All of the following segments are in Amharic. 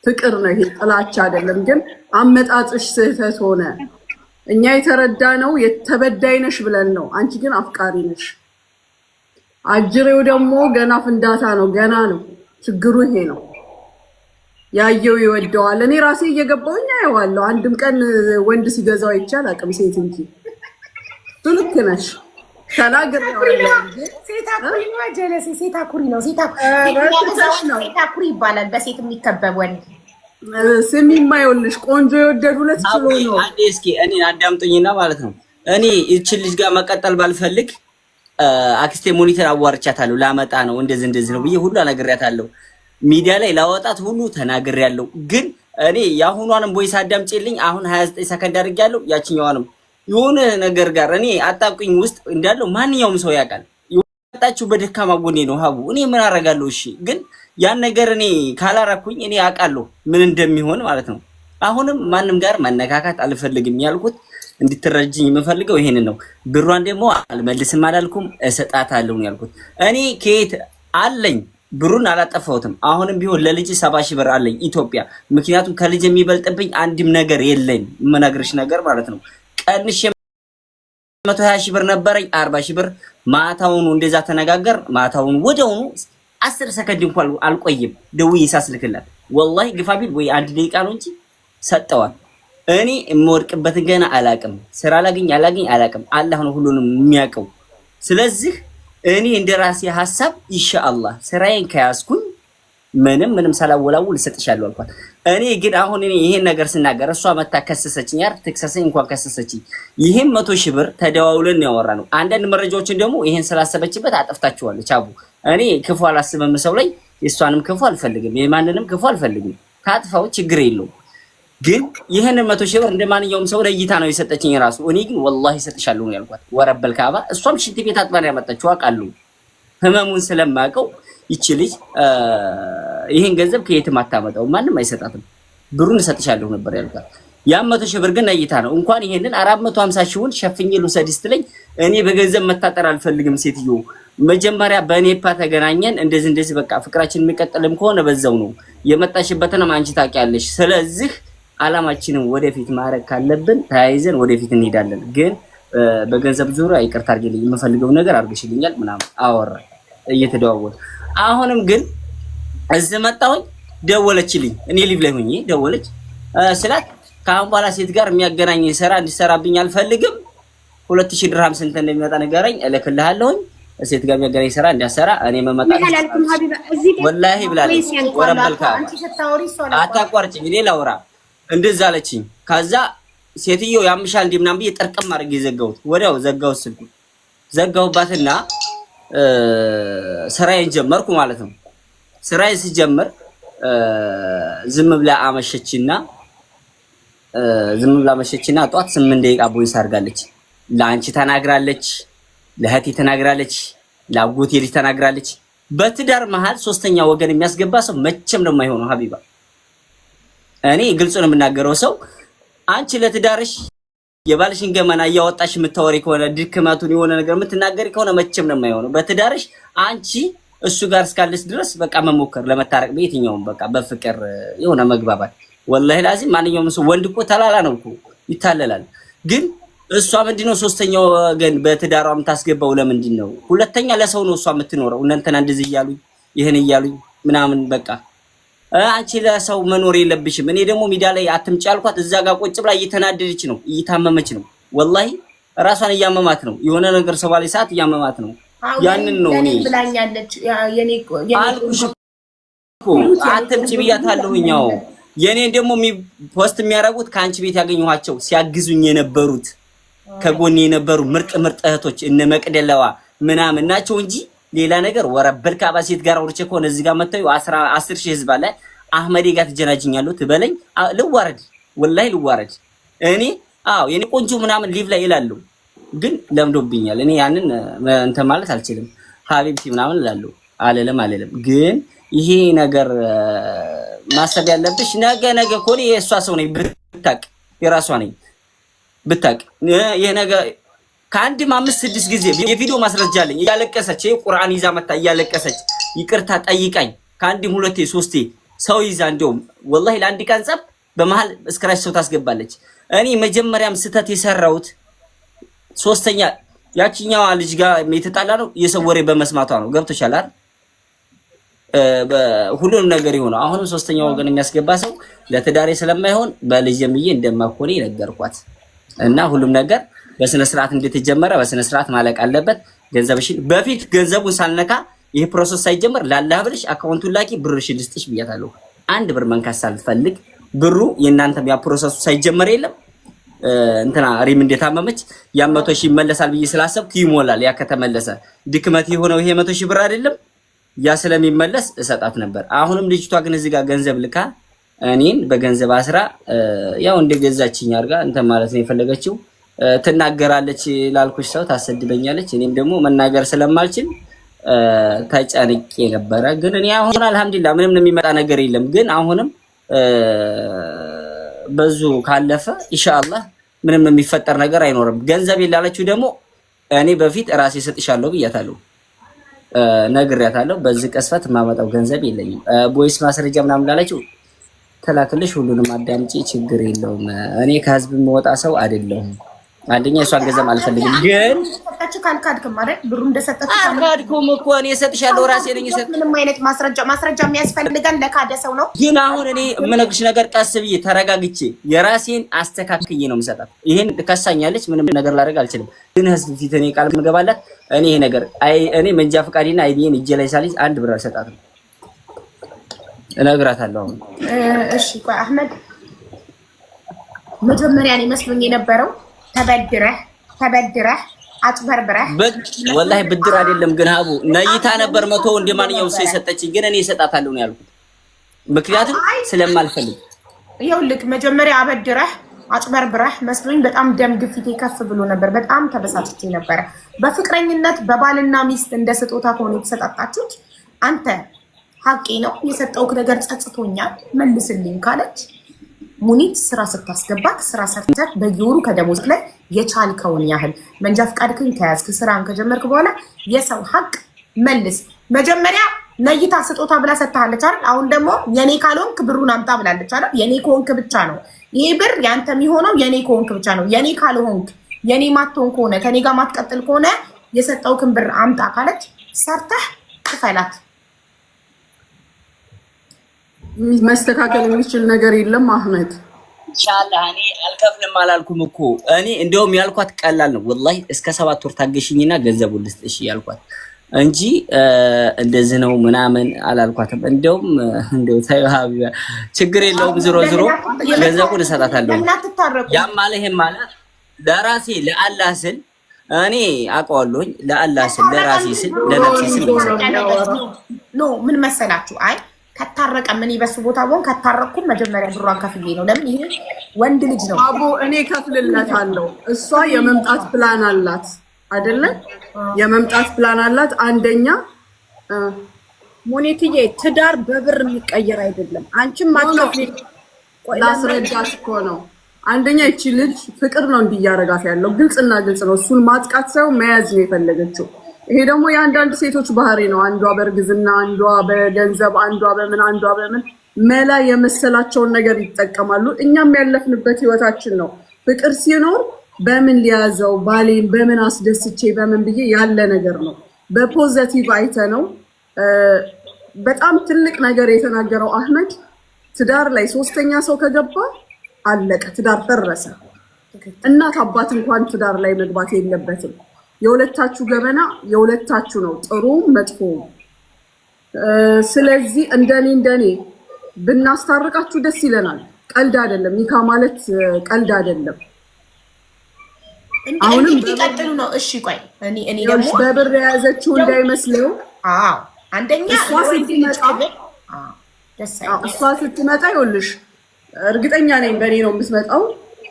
ፍቅር ነው ይሄ ጥላቻ አይደለም። ግን አመጣጥሽ ስህተት ሆነ። እኛ የተረዳነው የተበዳይ ነሽ ብለን ነው። አንቺ ግን አፍቃሪ ነሽ። አጅሬው ደግሞ ገና ፍንዳታ ነው፣ ገና ነው። ችግሩ ይሄ ነው። ያየው ይወደዋል። እኔ ራሴ እየገባሁኝ አየዋለሁ። አንድም ቀን ወንድ ሲገዛው አይቻል አቅም ሴት እንጂ ልክ ነሽ። ተናገር ነው ሴት አኩሪ ነው። ጀለሴ ሴት አኩሪ ነው። ሴት አኩሪ ይባላል በሴት የሚከበብ ወንድ። ስሚማ ይኸውልሽ ቆንጆ የወደድ ሁለት ኪሎ ነው። አንዴ እስኪ እኔ አዳምጡኝና ማለት ነው እኔ እቺ ልጅ ጋር መቀጠል ባልፈልግ አክስቴ ሞኒተር አዋርቻታለሁ። ላመጣ ነው እንደዚህ ነው ብዬ ሁሉ አነግሬያታለሁ። ሚዲያ ላይ ላወጣት ሁሉ ተናግሬያለሁ። ግን እኔ ያሁኗንም ቦይስ አዳምጪልኝ። አሁን 29 ሰከንድ አድርጌያለሁ። ያቺኛዋንም የሆነ ነገር ጋር እኔ አጣብቅኝ ውስጥ እንዳለው ማንኛውም ሰው ያውቃል። የወጣችሁ በደካማ ጎኔ ነው ሀቡ። እኔ ምን አደርጋለሁ? እሺ ግን ያን ነገር እኔ ካላረኩኝ እኔ አውቃለሁ ምን እንደሚሆን ማለት ነው። አሁንም ማንም ጋር መነካካት አልፈልግም ያልኩት እንድትረጅኝ የምፈልገው ይሄንን ነው። ብሯን ደግሞ አልመልስም አላልኩም፣ እሰጣታለሁ ያልኩት እኔ ከየት አለኝ ብሩን አላጠፋሁትም። አሁንም ቢሆን ለልጅ 70 ሺህ ብር አለኝ ኢትዮጵያ። ምክንያቱም ከልጅ የሚበልጥብኝ አንድም ነገር የለኝ። የምነግርሽ ነገር ማለት ነው። ቀንሽ 120 ሺህ ብር ነበረኝ 40 ሺህ ብር ማታውኑ እንደዛ ተነጋገር። ማታውኑ ወዲያውኑ 10 ሰከንድ እንኳን አልቆይም ደውዬ ሳስልክላት ወላሂ ግፋቢል ወይ 1 ደቂቃ ነው እንጂ ሰጠዋል። እኔ የምወድቅበትን ገና አላቅም። ስራ አላገኝ አላቅም። አላህ ነው ሁሉንም የሚያውቀው። ስለዚህ እኔ እንደራሴ ሐሳብ ኢንሻአላህ ስራዬን ከያዝኩኝ ምንም ሳላወላውል ልሰጥሻለሁ አልኳት። እኔ ግን አሁን እኔ ይሄን ነገር ስናገር እሷ መታ ከሰሰችኝ። ያር ተከሰሰኝ እንኳን ከሰሰችኝ። ይሄን 100 ሺህ ብር ተደዋውለን ያወራነው። አንዳንድ መረጃዎችን ደግሞ ይሄን ስላሰበችበት አጥፍታችኋለች። አቡ እኔ ክፉ አላስብም ሰው ላይ። የሷንም ክፉ አልፈልግም፣ የማንንም ክፉ አልፈልግም። ታጥፋው ችግር የለውም። ግን ይሄን 100 ሺህ ብር እንደማንኛውም ሰው ለይታ ነው የሰጠችኝ ራሱ። እኔ ግን ወላሂ እሰጥሻለሁ ነው ያልኳት። ወረበል ካባ እሷም ሽንት ቤት አጥባን ያመጣችው አውቃለሁ። ህመሙን ስለማውቀው ይቺ ልጅ ይሄን ገንዘብ ከየትም አታመጣው፣ ማንም አይሰጣትም። ብሩን እሰጥሻለሁ ነበር ያልኳት። ያ 100 ሺህ ብር ግን ለይታ ነው እንኳን ይሄንን 450 ሺውን ሸፍኜ ልውሰድ ስትለኝ እኔ በገንዘብ መታጠር አልፈልግም ሴትዮ። መጀመሪያ በኔፓ ተገናኘን። እንደዚህ በቃ ፍቅራችን የሚቀጥልም ከሆነ በዛው ነው የመጣሽበትንም አንቺ ታውቂያለሽ። ስለዚህ አላማችንን ወደፊት ማድረግ ካለብን ተያይዘን ወደፊት እንሄዳለን። ግን በገንዘብ ዙሪያ ይቅርታ አድርጊልኝ፣ የምፈልገው ነገር አድርገሽልኛል ምናምን አወራ እየተደዋወለ። አሁንም ግን እዚህ መጣሁኝ። ደወለችልኝ። እኔ ሊቭ ላይ ሆኜ ደወለች ስላት ከአሁን በኋላ ሴት ጋር የሚያገናኝ ስራ እንዲሰራብኝ አልፈልግም። 2000 ድርሃም ስንት እንደሚመጣ ንገረኝ እልክልሃለሁኝ። ሴት ጋር የሚያገናኝ ስራ እንዲያሰራ እኔ መመጣ ወላሂ ብላለች። ወረበልካ አታቋርጭኝ፣ እኔ ላውራ እንደዛ አለችኝ። ከዛ ሴትዮ ያምሻል እንዴ ምናምን ብዬ ጠርቅም አድርጌ ዘጋሁት። ወዲያው ዘጋሁት፣ ስልኩ ዘጋሁባትና ስራዬን ጀመርኩ ማለት ነው። ስራዬን ሲጀምር ዝም ብላ አመሸችና ጧት 8 ደቂቃ ቦይስ አድርጋለች። ለአንቺ ተናግራለች፣ ለእህቴ ተናግራለች፣ ለአጎቴ ልጅ ተናግራለች። በትዳር መሃል ሶስተኛ ወገን የሚያስገባ ሰው መቼም ነው የማይሆነው ሀቢባ። እኔ ግልጽ ነው የምናገረው። ሰው አንቺ ለትዳርሽ የባልሽን ገመና እያወጣሽ የምታወሪ ከሆነ ድክመቱን የሆነ ነገር የምትናገሪ ከሆነ መቼም ነው የማይሆነው። በትዳርሽ አንቺ እሱ ጋር እስካለሽ ድረስ በቃ መሞከር ለመታረቅ በየትኛውም በቃ በፍቅር የሆነ መግባባት። ወላሂ ላዚም ማንኛውም ሰው ወንድ እኮ ተላላ ነው እኮ ይታለላል። ግን እሷ ምንድነው ሶስተኛው ወገን በትዳሯ የምታስገባው? ለምንድን ነው? ሁለተኛ ለሰው ነው እሷ የምትኖረው። እናንተና እንደዚህ እያሉኝ ይሄን እያሉኝ ምናምን በቃ አንቺ ለሰው መኖር የለብሽም። እኔ ደግሞ ሚዲያ ላይ አትምጪ አልኳት። እዛ ጋር ቁጭ ብላ እየተናደደች ነው፣ እየታመመች ነው። ወላሂ ራሷን እያመማት ነው። የሆነ ነገር ሰው ባለ ሰዓት እያመማት ነው። ያንን ነው እኔ ብላኛለች። አልኩሽ እኮ አትምጪ ብያታለሁኛው። የኔን ደግሞ ፖስት የሚያደርጉት ከአንቺ ቤት ያገኘኋቸው ሲያግዙኝ የነበሩት ከጎኔ የነበሩ ምርጥ እህቶች እነ መቅደላዋ ምናምን ናቸው እንጂ ሌላ ነገር ወረበል ካባ ሴት ጋር አውርቼ ከሆነ እዚህ ጋር መጣዩ 10 ሺህ ህዝብ አለ። አህመዴ ጋር ትጀናጅኛለሁ ትበለኝ። ልዋረድ ወላሂ ልዋረድ። እኔ የኔ ቆንጆ ምናምን ሊቭ ላይ ይላሉ፣ ግን ለምዶብኛል። እኔ ያንን እንትን ማለት አልችልም። ሀቢብቲ ምናምን እላለሁ አለለም። ግን ይሄ ነገር ማሰብ ያለብሽ ነገ እኮ እኔ የእሷ ሰው ነኝ ብታቅ፣ የራሷ ነኝ ብታቅ። ይሄ ነገር ከአንድም 5-6 ጊዜ የቪዲዮ ማስረጃ አለኝ። እያለቀሰች ቁርአን ይዛ መጣ እያለቀሰች ይቅርታ ጠይቃኝ ከአንድም 2-3 ሰው ይዛ እንደውም ወላሂ ለአንድ ቀን ጸብ በመሃል እስክራች ሰው ታስገባለች። እኔ መጀመሪያም ስተት የሰራሁት ሶስተኛ ያቺኛዋ ልጅ ጋር የተጣላ ነው የሰው ወሬ በመስማቷ ነው። ገብቶሻል አይደል? ሁሉንም ነገር ይሆነ አሁንም ሶስተኛ ወገን የሚያስገባ ሰው ለትዳሬ ስለማይሆን በልጅምዬ እንደማኮኔ ነገርኳት እና ሁሉም ነገር በስነ ስርዓት እንደተጀመረ በስነ ስርዓት ማለቅ አለበት። ገንዘብሽን በፊት ገንዘቡን ሳልነካ ይሄ ፕሮሰስ ሳይጀመር ላላህ ብለሽ አካውንቱን ላኪ ብርሽን ልስጥሽ ብያታለሁ። አንድ ብር መንካት ሳልፈልግ ብሩ የእናንተም ያ ፕሮሰሱ ሳይጀመር የለም እንትና ሪም እንደታመመች ያ 100,000 ይመለሳል ብዬ ስላሰብኩ ይሞላል። ያ ከተመለሰ ድክመት የሆነው ይሄ 100,000 ብር አይደለም ያ ስለሚመለስ እሰጣት ነበር። አሁንም ልጅቷ ግን እዚህ ጋር ገንዘብ ልካ እኔን በገንዘብ አስራ ያው እንደገዛችኝ አድርጋ እንትን ማለት ነው የፈለገችው። ትናገራለች ላልኩሽ ሰው ታሰድበኛለች። እኔም ደግሞ መናገር ስለማልችል ተጨንቄ ነበረ። ግን እኔ አሁን አልሐምዱሊላህ ምንም የሚመጣ ነገር የለም። ግን አሁንም በዙ ካለፈ ኢንሻአላህ ምንም የሚፈጠር ነገር አይኖርም። ገንዘብ ይላለችው ደግሞ እኔ በፊት ራሴ ሰጥሻለሁ ብያታለሁ፣ ነግሬያታለሁ። በዚህ ቀስፈት የማመጣው ገንዘብ የለኝም። ቦይስ ማስረጃ ምናምን ላለችው ተላክልሽ፣ ሁሉንም አዳምጪ፣ ችግር የለውም። እኔ ከህዝብ የምወጣ ሰው አይደለሁም። አንደኛ እሷን ገንዘብ አልፈልግም። ግን ሰጣችሁ ካልካድክም ማለት ብሩ እንደሰጣችሁ ካልካድኩም እኮ እኔ እሰጥሻለሁ ራሴ ነኝ። ምንም አይነት ማስረጃ የሚያስፈልገን ለካደ ሰው ነው። ግን አሁን እኔ የምነግርሽ ነገር ቀስ ብዬ ተረጋግቼ የራሴን አስተካክዬ ነው የምሰጣት። ይሄን ትከሳኛለች፣ ምንም ነገር ላደርግ አልችልም። ግን ህዝብ ፊት እኔ ቃል መገባላት እኔ ይሄ ነገር እኔ መንጃ ፈቃዴና አይዲን እጄ ላይ ሳልይዝ አንድ ብር አልሰጣትም፣ እነግራታለሁ። አሁን እሺ ቆይ አህመድ፣ መጀመሪያ እኔ መስሎኝ የነበረው ተበድረህ አጭበርብረህ ወላሂ ብድር አይደለም። ግን ሀቡ ነይታ ነበር 100 እንደማንኛውም ሰው የሰጠችኝ። ግን እኔ እሰጣታለሁ ነው ያልኩት፣ ምክንያቱም ስለማልፈልግ። ይኸውልህ መጀመሪያ አበድረህ አጭበርብረህ መስሎኝ በጣም ደም ግፊቴ ከፍ ብሎ ነበር። በጣም ተበሳጭቼ ነበረ። በፍቅረኝነት በባልና ሚስት እንደ ስጦታ ከሆነ የተሰጣጣችሁት አንተ ሀቄ ነው የሰጠውክ ነገር ጸጽቶኛል መልስልኝ ካለች ሙኒት ስራ ስታስገባክ ስራ ሰርተህ በየወሩ ከደሞዝ ላይ የቻልከውን ያህል መንጃ ፈቃድክን ከያዝክ ስራን ከጀመርክ በኋላ የሰው ሀቅ መልስ። መጀመሪያ ነይታ ስጦታ ብላ ሰጥታለች አይደል? አሁን ደግሞ የኔ ካልሆንክ ብሩን አምጣ ብላለች አይደል? የኔ ከሆንክ ብቻ ነው ይሄ ብር ያንተ የሚሆነው፣ የኔ ከሆንክ ብቻ ነው። የኔ ካልሆንክ የኔ ማትሆን ከሆነ ከኔ ጋር ማትቀጥል ከሆነ የሰጠውክን ብር አምጣ ካለች ሰርተህ ክፈላት። መስተካከል የሚችል ነገር የለም አህመድ። ኢንሻአላህ እኔ አልከፍልም አላልኩም እኮ። እኔ እንደውም ያልኳት ቀላል ነው ወላሂ፣ እስከ 7 ወር ታገሽኝና ገንዘቡን ልስጥሽ ያልኳት እንጂ እንደዚህ ነው ምናምን አላልኳትም። እንደውም ታዩ ሀቢባ ችግር የለውም ዝሮ ገንዘቡን እሰጣታለሁ። ያም ማለት ይሄም ማለት ለራሴ ለአላህ ስል እኔ አውቀዋለሁኝ። ለአላህ ስል ለራሴ ስል ለነፍሴ ስል ኖ ምን መሰላችሁ? አይ ከታረቀ ምን ይበሱ ቦታ ቦን ከታረኩም መጀመሪያ ብሯን ከፍዬ ነው። ለምን ይሄ ወንድ ልጅ ነው። አቦ እኔ ከፍልለታለሁ። እሷ የመምጣት ፕላን አላት አይደለ? የመምጣት ፕላን አላት። አንደኛ ሞኔትዬ ትዳር በብር የሚቀየር አይደለም። አንቺም አትከፍሊ። ላስረዳሽ እኮ ነው። አንደኛ እቺ ልጅ ፍቅር ነው እንዲያረጋት ያለው ግልጽና ግልጽ ነው። እሱን ማጥቃት ሳይሆን መያዝ ነው የፈለገችው። ይሄ ደግሞ የአንዳንድ ሴቶች ባህሪ ነው። አንዷ በእርግዝና፣ አንዷ በገንዘብ፣ አንዷ በምን መላ የመሰላቸውን ነገር ይጠቀማሉ። እኛም ያለፍንበት ህይወታችን ነው። ፍቅር ሲኖር በምን ሊያዘው ባሌን በምን አስደስቼ በምን ብዬ ያለ ነገር ነው። በፖዘቲቭ አይተ ነው። በጣም ትልቅ ነገር የተናገረው አህመድ ትዳር ላይ ሶስተኛ ሰው ከገባ አለቀ፣ ትዳር ፈረሰ። እናት አባት እንኳን ትዳር ላይ መግባት የለበትም። የሁለታችሁ ገበና የሁለታችሁ ነው፣ ጥሩ መጥፎ። ስለዚህ እንደኔ ብናስታርቃችሁ ደስ ይለናል። ቀልድ አይደለም፣ ኒካ ማለት ቀልድ አይደለም። አሁንም ይቀጥሉ ነው። እሺ ቆይ እኔ ደግሞ በብር የያዘችው እንዳይመስለው። አዎ አንደኛ እሷ ስትመጣ ይኸውልሽ እርግጠኛ ነኝ በእኔ ነው የምትመጣው።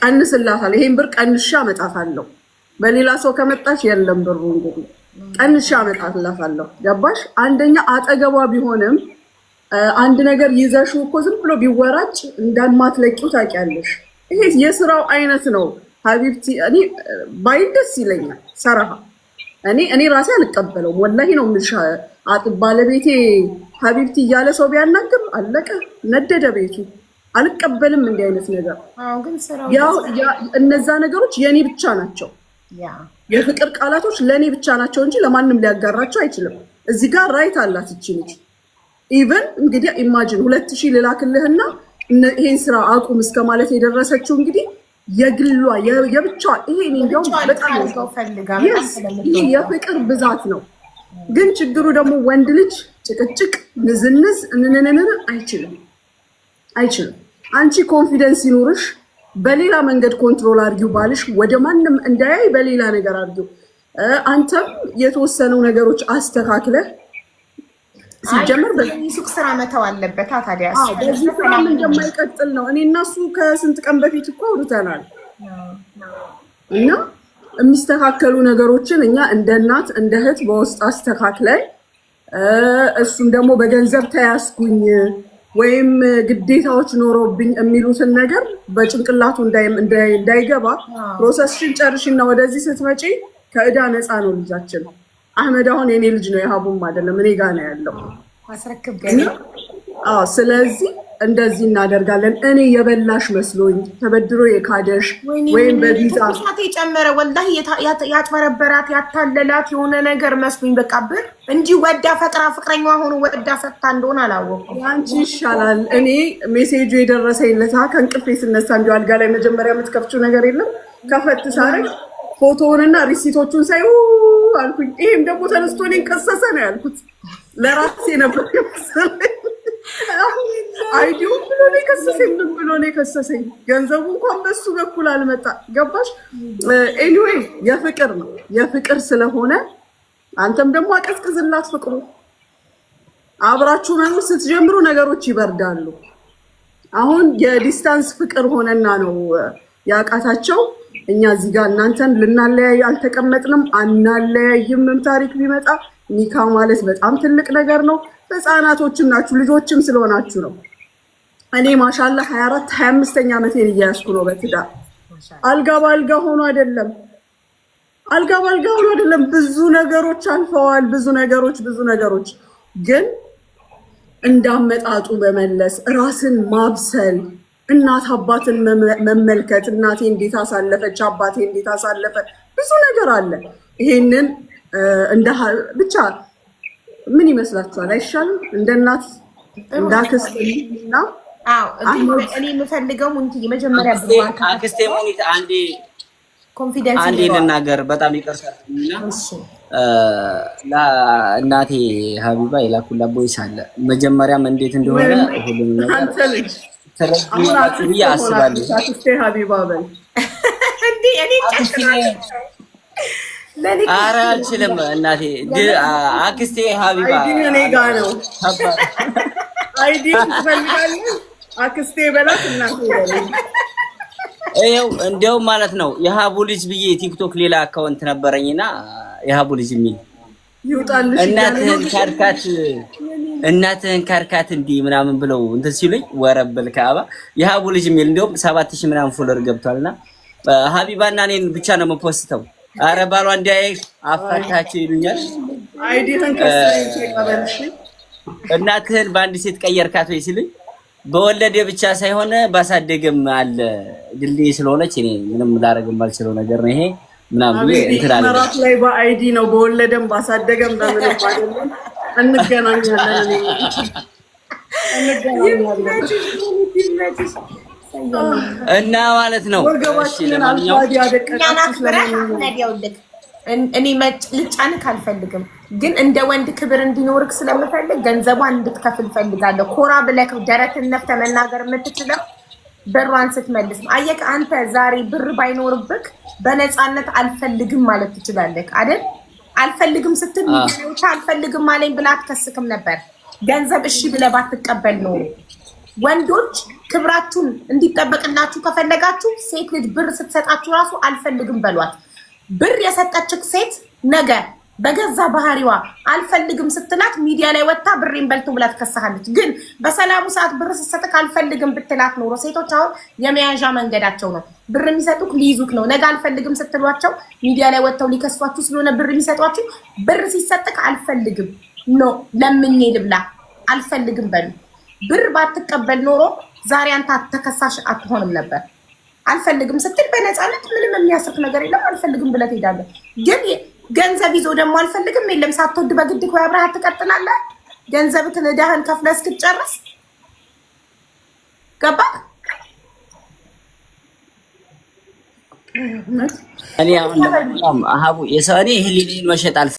ቀንስላታል። ይሄን ብር ቀንሻ አመጣታለሁ። በሌላ ሰው ከመጣች የለም ብሩ እንግዲህ ቀንሻ አመጣላታለሁ። ገባሽ? አንደኛ አጠገቧ ቢሆንም አንድ ነገር ይዘሽው እኮ ዝም ብሎ ቢወራጭ እንደማትለቂው ታውቂያለሽ። ይሄ የስራው አይነት ነው ሀቢብቲ። እኔ ባይ ደስ ይለኛል ሰራሃ። እኔ ራሴ አልቀበለውም ወላሂ ነው የምልሽ። ባለቤቴ ሀቢብቲ እያለ ሰው ቢያናግር አለቀ፣ ነደደ ቤቱ። አልቀበልም እንዲህ አይነት ነገር። ያው እነዛ ነገሮች የኔ ብቻ ናቸው። የፍቅር ቃላቶች ለኔ ብቻ ናቸው እንጂ ለማንም ሊያጋራቸው አይችልም። እዚህ ጋር ራይት አላት እቺ ልጅ። ኢቨን እንግዲህ ኢማጂን 2000 ልላክልህና ይሄን ስራ አቁም እስከ ማለት የደረሰችው እንግዲህ የግሏ የብቻ ይሄ እንደውም በጣም ይሄ የፍቅር ብዛት ነው። ግን ችግሩ ደግሞ ወንድ ልጅ ጭቅጭቅ፣ ንዝንዝ እንነነነ አይችልም። አንቺ ኮንፊደንስ ይኑርሽ፣ በሌላ መንገድ ኮንትሮል አድርጊው። ባልሽ ወደ ማንም እንዳያይ በሌላ ነገር አድርጊው። አንተም የተወሰነው ነገሮች አስተካክለህ ሲጀምር ሱቅ ስራ መተው አለበት። ታዲያ በዚህ ስራ እንደማይቀጥል ነው። እኔ እና እሱ ከስንት ቀን በፊት እኮ አውርተናል። እና የሚስተካከሉ ነገሮችን እኛ እንደ እናት እንደ እህት በውስጥ አስተካክለን እሱም ደግሞ በገንዘብ ተያዝኩኝ ወይም ግዴታዎች ኖሮብኝ የሚሉትን ነገር በጭንቅላቱ እንዳይገባ ፕሮሰስሽን ጨርሽና ወደዚህ ስትመጪ ከዕዳ ነፃ ነው ልጃችን። አህመድ አሁን የኔ ልጅ ነው፣ የሀቡም አይደለም፣ እኔ ጋር ነው ያለው። ስለዚህ እንደዚህ እናደርጋለን። እኔ የበላሽ መስሎኝ ተበድሮ የካደሽ ወይም በቪዛ የጨመረ ወላሂ ያጭበረበራት ያታለላት የሆነ ነገር መስሎኝ በቃ ብር እንጂ ወዳ ፈቅራ ፍቅረኛዋ ሆኖ ወዳ ፈታ እንደሆነ አላወኩም። አንቺ ይሻላል። እኔ ሜሴጁ የደረሰኝ ለታ ከእንቅልፌ ስነሳ እንዲ አልጋ ላይ መጀመሪያ የምትከፍችው ነገር የለም ከፈት ሳረግ ፎቶውንና ሪሲቶቹን ሳይ አልኩኝ። ይሄም ደግሞ ተነስቶ እኔን ከሰሰ ነው ያልኩት። ለራሴ ነበር የመሰለኝ። አይዲው ብሎ ነው የከሰሰኝ፣ ምን ብሎ ነው የከሰሰኝ? ገንዘቡ እንኳን በሱ በኩል አልመጣ። ገባሽ? ኤኒዌይ የፍቅር ነው፣ የፍቅር ስለሆነ አንተም ደግሞ አቀዝቅዝላት ፍቅሩ። አብራችሁ መኖር ስትጀምሩ ነገሮች ይበርዳሉ። አሁን የዲስታንስ ፍቅር ሆነና ነው ያቃታቸው። እኛ እዚህ ጋር እናንተን ልናለያይ አልተቀመጥንም፣ አናለያይምም። ታሪክ ቢመጣ ኒካ ማለት በጣም ትልቅ ነገር ነው። ህፃናቶችም ናችሁ ልጆችም ስለሆናችሁ ነው። እኔ ማሻላ 24 25ኛ ዓመቴን እያያዝኩ ነው በትዳር። አልጋ ባልጋ ሆኖ አይደለም፣ አልጋ ባልጋ ሆኖ አይደለም። ብዙ ነገሮች አልፈዋል፣ ብዙ ነገሮች ግን እንዳመጣጡ በመለስ ራስን ማብሰል፣ እናት አባትን መመልከት፣ እናቴ እንዴት አሳለፈች፣ አባቴ እንዴት አሳለፈ፣ ብዙ ነገር አለ። ይሄንን እንደ ብቻ ምን ይመስላችኋል? አይሻልም? እንደ እናት እንዳክስት እና እኔ የምፈልገው ሙኒት የመጀመሪያ አክስቴ ሙኒት አንዴ ልናገር፣ በጣም ይቀርሳል እና እናቴ ሀቢባ የላኩላ ቦይስ አለ። መጀመሪያም እንዴት እንደሆነ ሁሉም ነገር ተረጋግጣችሁ ብዬ አስባለሁ። አክስቴ ሀቢባ በል እንዴ እኔ ኧረ አልችልም እናቴ። አክስቴ ሀቢባ እኔ ጋር ነው። አይዲ ትፈልጋለህ? አክስቴ በላት እናቴ በለኝ። ይኸው እንደውም ማለት ነው የሀቡ ልጅ ብዬ ቲክቶክ ሌላ አካውንት ነበረኝና የሀቡ ልጅ የሚል ይውጣልሽ እናትህን ካርካት እንዲህ ምናምን ብለው እንትን ሲሉኝ ወረበል ከአባ የሀቡ ልጅ የሚል እንደውም 7000 ምናምን ፎሎወር ገብቷልና ሀቢባና እኔን ብቻ ነው የምፖስተው። አረ ባሏ እንዲያይ አፈታቸው ይሉኛል። አይዲህን ከሰይን ተቀበልሽ። እናትህን በአንድ ሴት ቀየርካት ወይ ሲሉኝ በወለደ ብቻ ሳይሆን ባሳደገም አለ ድልድይ ስለሆነች እኔ ምንም ላደርግም አልችለው ነገር ነው ይሄ ምናምን እንትን አለ። መራት ላይ በአይዲ ነው በወለደም ባሳደገም በምንም አይደለም። እንገናኛለን እና ማለት ነው። እሺ ለማንኛውም እኔ ልጫንክ አልፈልግም፣ ግን እንደ ወንድ ክብር እንዲኖርክ ስለምፈልግ ገንዘቧን እንድትከፍል ፈልጋለሁ። ኮራ ብለህ ደረትን ነፍተህ መናገር የምትችለው ብሯን ስትመልስ ነው። አየህ አንተ ዛሬ ብር ባይኖርብክ በነፃነት አልፈልግም ማለት ትችላለህ አይደል? አልፈልግም ስትል ሚዲያዎች አልፈልግም አለኝ ብላ አትከስክም ነበር። ገንዘብ እሺ ብለህ ባትቀበል ነው። ወንዶች ክብራችሁን እንዲጠበቅላችሁ ከፈለጋችሁ ሴት ልጅ ብር ስትሰጣችሁ ራሱ አልፈልግም በሏት። ብር የሰጠችክ ሴት ነገ በገዛ ባህሪዋ አልፈልግም ስትላት ሚዲያ ላይ ወጣ ብሬን በልቶ ብላ ትከሳለች። ግን በሰላሙ ሰዓት ብር ስትሰጥክ አልፈልግም ብትላት ኖሮ ሴቶች አሁን የመያዣ መንገዳቸው ነው። ብር የሚሰጡክ ሊይዙክ ነው። ነገ አልፈልግም ስትሏቸው ሚዲያ ላይ ወጥተው ሊከሷችሁ ስለሆነ ብር የሚሰጧችሁ። ብር ሲሰጥክ አልፈልግም ኖ ለምኜ ልብላ አልፈልግም በሉ። ብር ባትቀበል ኖሮ ዛሬ አንተ ተከሳሽ አትሆንም ነበር። አልፈልግም ስትል በነፃነት ምንም የሚያስርክ ነገር የለም። አልፈልግም ብለህ ትሄዳለህ። ግን ገንዘብ ይዞ ደግሞ አልፈልግም የለም። ሳትወድ በግድ እኮ አብረሃት ትቀጥላለህ። ገንዘብህን ዕዳህን ከፍለህ እስክትጨርስ ገባህ? እኔ አሁን ሀቡ የሰው እኔ ህሊናዬን መሸጥ